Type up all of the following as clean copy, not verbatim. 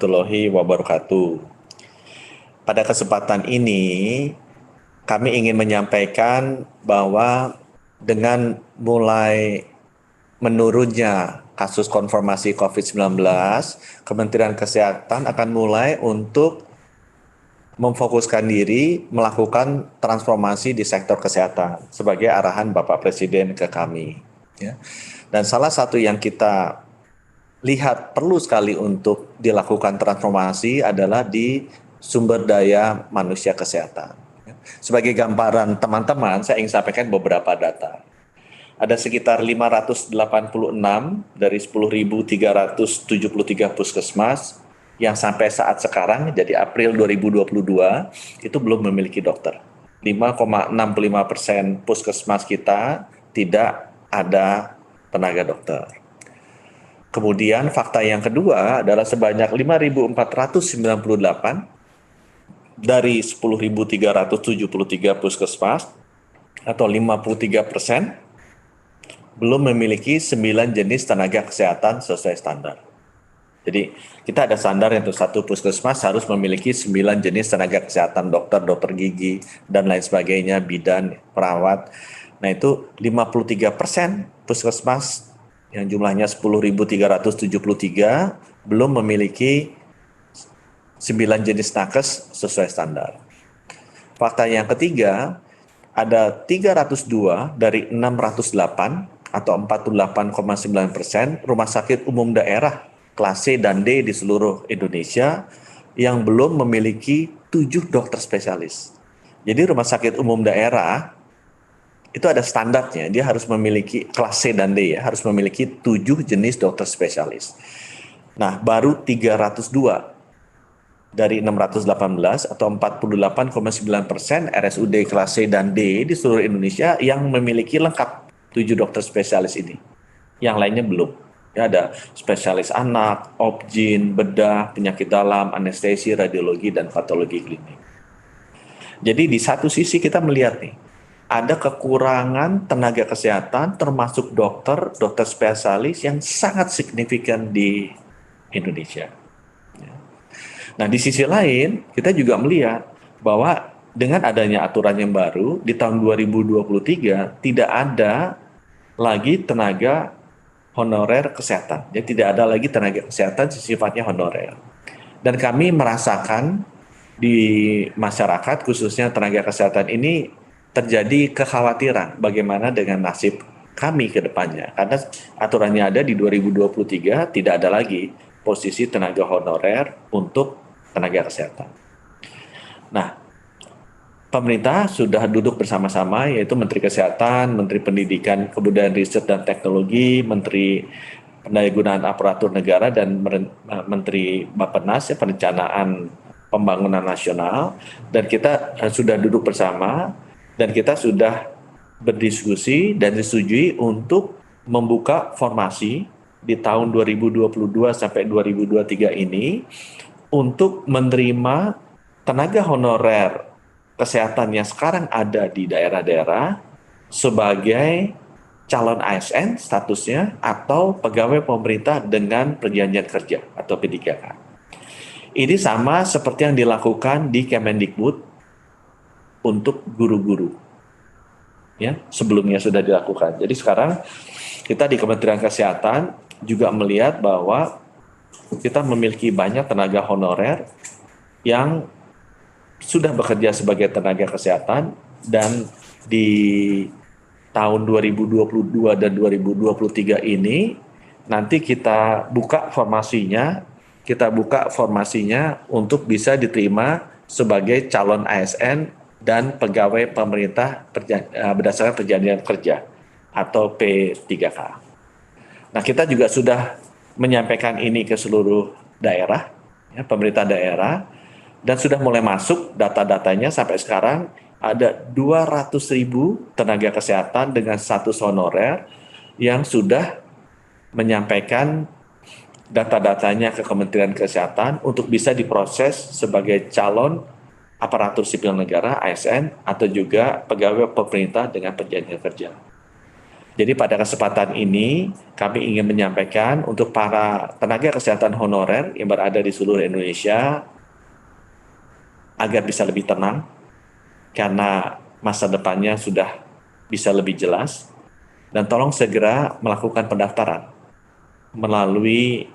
warahmatullahi wabarakatuh. Pada kesempatan ini, kami ingin menyampaikan bahwa dengan mulai menurunnya kasus konfirmasi COVID-19, Kementerian Kesehatan akan mulai untuk memfokuskan diri melakukan transformasi di sektor kesehatan sebagai arahan Bapak Presiden ke kami. Ya. Dan salah satu yang kita lihat perlu sekali untuk dilakukan transformasi adalah di sumber daya manusia kesehatan. Sebagai gambaran teman-teman, saya ingin sampaikan beberapa data. Ada sekitar 586 dari 10.373 puskesmas yang sampai saat sekarang, jadi April 2022, itu belum memiliki dokter. 5,65% puskesmas kita tidak ada tenaga dokter. Kemudian fakta yang kedua adalah sebanyak 5.498 dari 10.373 puskesmas atau 53% belum memiliki 9 jenis tenaga kesehatan sesuai standar. Jadi kita ada standar untuk satu puskesmas harus memiliki 9 jenis tenaga kesehatan, dokter, dokter gigi, dan lain sebagainya, bidan, perawat. Nah itu 53% puskesmas yang jumlahnya 10.373 belum memiliki 9 jenis nakes sesuai standar. Fakta yang ketiga, ada 302 dari 608 atau 48,9% rumah sakit umum daerah kelas C dan D di seluruh Indonesia yang belum memiliki 7 dokter spesialis. Jadi rumah sakit umum daerah itu ada standarnya, dia harus memiliki kelas C dan D ya, harus memiliki 7 jenis dokter spesialis. Nah, baru 302 dari 618 atau 48,9% RSUD kelas C dan D di seluruh Indonesia yang memiliki lengkap 7 dokter spesialis ini. Yang lainnya belum. Ya, ada spesialis anak, obgyn, bedah, penyakit dalam, anestesi, radiologi, dan patologi klinik. Jadi di satu sisi kita melihat nih, ada kekurangan tenaga kesehatan termasuk dokter spesialis yang sangat signifikan di Indonesia. Nah di sisi lain kita juga melihat bahwa dengan adanya aturan yang baru di tahun 2023 tidak ada lagi tenaga honorer kesehatan. Jadi tidak ada lagi tenaga kesehatan sifatnya honorer. Dan kami merasakan di masyarakat khususnya tenaga kesehatan ini terjadi kekhawatiran bagaimana dengan nasib kami ke depannya. Karena aturannya ada di 2023 tidak ada lagi posisi tenaga honorer untuk tenaga kesehatan. Nah, pemerintah sudah duduk bersama-sama yaitu Menteri Kesehatan, Menteri Pendidikan, Kebudayaan, Riset dan Teknologi, Menteri Pendayagunaan Aparatur Negara dan Menteri Bappenas ya, Perencanaan Pembangunan Nasional, dan kita sudah duduk bersama dan kita sudah berdiskusi dan disetujui untuk membuka formasi di tahun 2022 sampai 2023 ini untuk menerima tenaga honorer kesehatan yang sekarang ada di daerah-daerah sebagai calon ASN statusnya atau pegawai pemerintah dengan perjanjian kerja atau P3K. Ini sama seperti yang dilakukan di Kemendikbud untuk guru-guru. Ya, sebelumnya sudah dilakukan. Jadi sekarang kita di Kementerian Kesehatan juga melihat bahwa kita memiliki banyak tenaga honorer yang sudah bekerja sebagai tenaga kesehatan dan di tahun 2022 dan 2023 ini nanti kita buka formasinya untuk bisa diterima sebagai calon ASN dan pegawai pemerintah berdasarkan perjanjian kerja atau P3K. Nah, kita juga sudah menyampaikan ini ke seluruh daerah, ya, pemerintah daerah, dan sudah mulai masuk data-datanya sampai sekarang ada 200.000 tenaga kesehatan dengan status honorer yang sudah menyampaikan data-datanya ke Kementerian Kesehatan untuk bisa diproses sebagai calon aparatur sipil negara (ASN) atau juga pegawai pemerintah dengan perjanjian kerja. Jadi pada kesempatan ini kami ingin menyampaikan untuk para tenaga kesehatan honorer yang berada di seluruh Indonesia agar bisa lebih tenang karena masa depannya sudah bisa lebih jelas, dan tolong segera melakukan pendaftaran melalui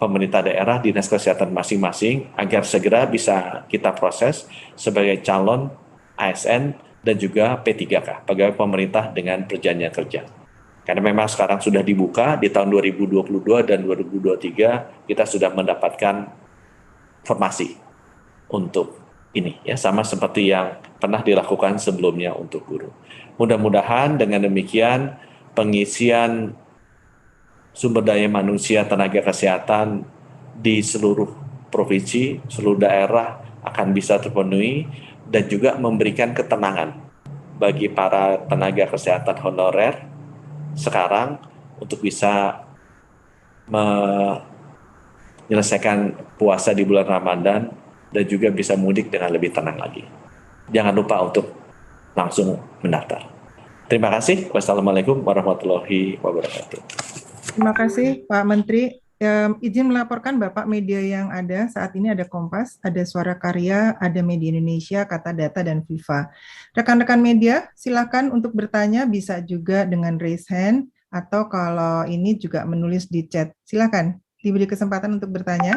pemerintah daerah, dinas kesehatan masing-masing agar segera bisa kita proses sebagai calon ASN dan juga P3K, pegawai pemerintah dengan perjanjian kerja. Karena memang sekarang sudah dibuka di tahun 2022 dan 2023 kita sudah mendapatkan formasi untuk ini ya, sama seperti yang pernah dilakukan sebelumnya untuk guru. Mudah-mudahan dengan demikian pengisian sumber daya manusia tenaga kesehatan di seluruh provinsi, seluruh daerah akan bisa terpenuhi dan juga memberikan ketenangan bagi para tenaga kesehatan honorer sekarang untuk bisa menyelesaikan puasa di bulan Ramadan dan juga bisa mudik dengan lebih tenang lagi. Jangan lupa untuk langsung mendaftar. Terima kasih. Wassalamualaikum warahmatullahi wabarakatuh. Terima kasih Pak Menteri. Izin melaporkan Bapak media yang ada saat ini ada Kompas, ada Suara Karya, ada Media Indonesia, Kata Data, dan Viva. Rekan-rekan media silakan untuk bertanya, bisa juga dengan raise hand atau kalau ini juga menulis di chat. Silakan diberi kesempatan untuk bertanya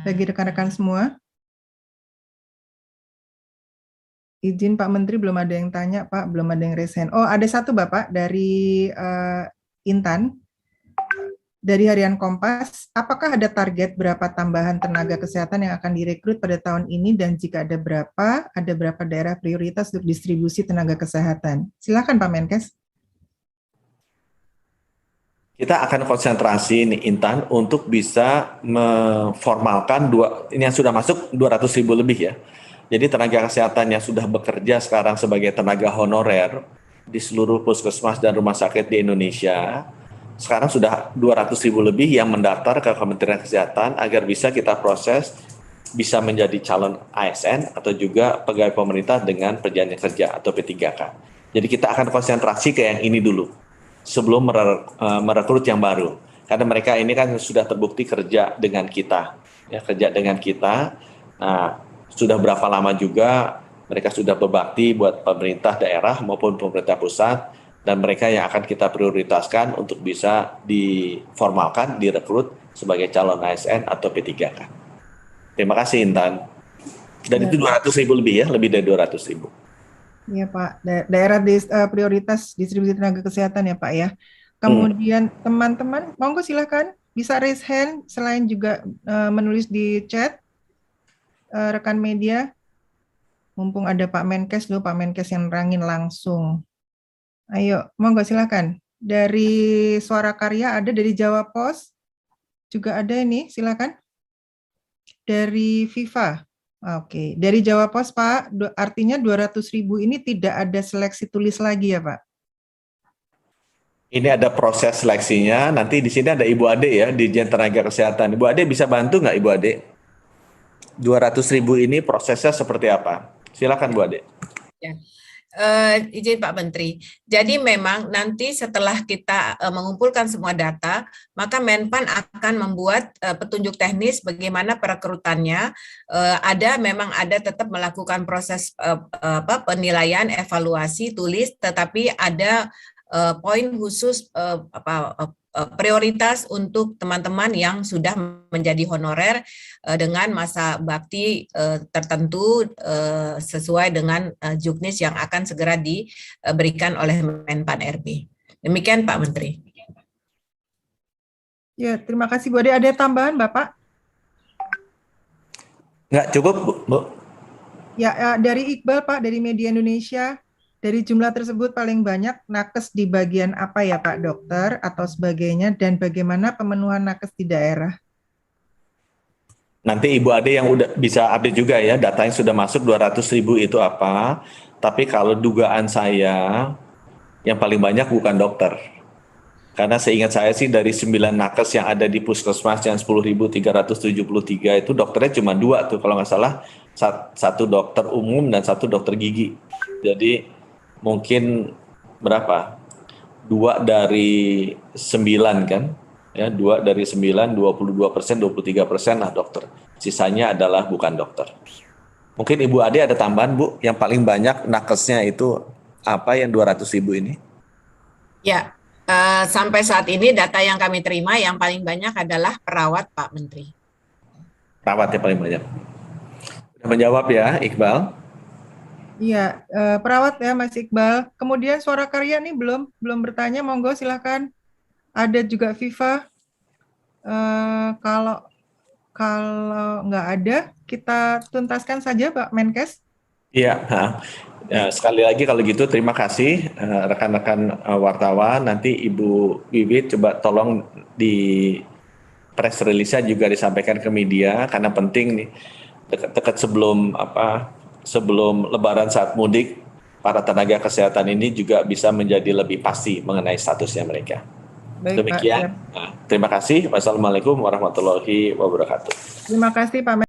bagi rekan-rekan semua. Izin Pak Menteri, belum ada yang tanya Pak, belum ada yang raise hand. Oh, ada satu Bapak dari Intan, dari Harian Kompas. Apakah ada target berapa tambahan tenaga kesehatan yang akan direkrut pada tahun ini, dan jika ada berapa daerah prioritas untuk distribusi tenaga kesehatan? Silakan Pak Menkes. Kita akan konsentrasi nih Intan untuk bisa memformalkan ini yang sudah masuk 200.000 lebih ya. Jadi tenaga kesehatan yang sudah bekerja sekarang sebagai tenaga honorer di seluruh puskesmas dan rumah sakit di Indonesia, sekarang sudah 200.000 lebih yang mendaftar ke Kementerian Kesehatan agar bisa kita proses, bisa menjadi calon ASN atau juga pegawai pemerintah dengan perjanjian kerja atau P3K. Jadi kita akan konsentrasi ke yang ini dulu sebelum merekrut yang baru. Karena mereka ini kan sudah terbukti kerja dengan kita, ya kerja dengan kita. Nah, sudah berapa lama juga mereka sudah berbakti buat pemerintah daerah maupun pemerintah pusat, dan mereka yang akan kita prioritaskan untuk bisa diformalkan, direkrut sebagai calon ASN atau P3K. Terima kasih Intan. Dan itu 200.000 lebih ya, lebih dari 200.000. Iya Pak, daerah prioritas distribusi tenaga kesehatan ya Pak ya. Kemudian teman-teman, monggo silakan bisa raise hand selain juga menulis di chat. Rekan media, mumpung ada Pak Menkes dulu, Pak Menkes yang nerangin langsung. Ayo, monggo silakan. Dari Suara Karya ada, dari Jawa Pos juga ada ini, silakan. Dari Viva. Oke, dari Jawa Pos Pak, artinya 200.000 ini tidak ada seleksi tulis lagi ya Pak? Ini ada proses seleksinya, nanti di sini ada Ibu Ade ya, Dirjen Tenaga Kesehatan. Ibu Ade bisa bantu nggak Ibu Ade? 200.000 ini prosesnya seperti apa? Silakan Bu Ade. Ya. Izin Pak Menteri, jadi memang nanti setelah kita mengumpulkan semua data, maka Menpan akan membuat petunjuk teknis bagaimana perekrutannya. Memang ada tetap melakukan proses penilaian, evaluasi, tulis, tetapi ada poin khusus prioritas untuk teman-teman yang sudah menjadi honorer dengan masa bakti tertentu sesuai dengan juknis yang akan segera diberikan oleh Menpan RB. Demikian Pak Menteri. Ya, terima kasih Bu Ade. Ada tambahan Bapak? Nggak cukup Bu? Ya, dari Iqbal Pak, dari Media Indonesia. Dari jumlah tersebut paling banyak nakes di bagian apa ya Pak, dokter atau sebagainya, dan bagaimana pemenuhan nakes di daerah? Nanti Ibu Ade yang udah bisa update juga ya, data yang sudah masuk 200.000 itu apa. Tapi kalau dugaan saya, yang paling banyak bukan dokter. Karena seingat saya sih dari 9 nakes yang ada di puskesmas yang 10.373 itu dokternya cuma 2 tuh kalau nggak salah, satu dokter umum dan satu dokter gigi. Jadi mungkin berapa? 2 dari 9 kan, ya 2 dari 9, 22%, 23% lah dokter. Sisanya adalah bukan dokter. Mungkin Ibu Ade ada tambahan Bu, yang paling banyak nakesnya itu apa yang 200.000 ini? Ya, sampai saat ini data yang kami terima yang paling banyak adalah perawat Pak Menteri. Perawat yang paling banyak. Sudah menjawab ya Iqbal? Iya, perawat ya Mas Iqbal. Kemudian Suara Karya nih belum bertanya, monggo silahkan. Ada juga Viva. Kalau nggak ada, kita tuntaskan saja Pak Menkes. Iya, ya, sekali lagi kalau gitu terima kasih rekan-rekan wartawan. Nanti Ibu Wiwit coba tolong di press release-nya juga disampaikan ke media karena penting nih dekat-dekat sebelum Lebaran saat mudik para tenaga kesehatan ini juga bisa menjadi lebih pasti mengenai statusnya mereka. Baik, Pak. Demikian. Terima kasih. Wassalamualaikum warahmatullahi wabarakatuh. Terima kasih Pak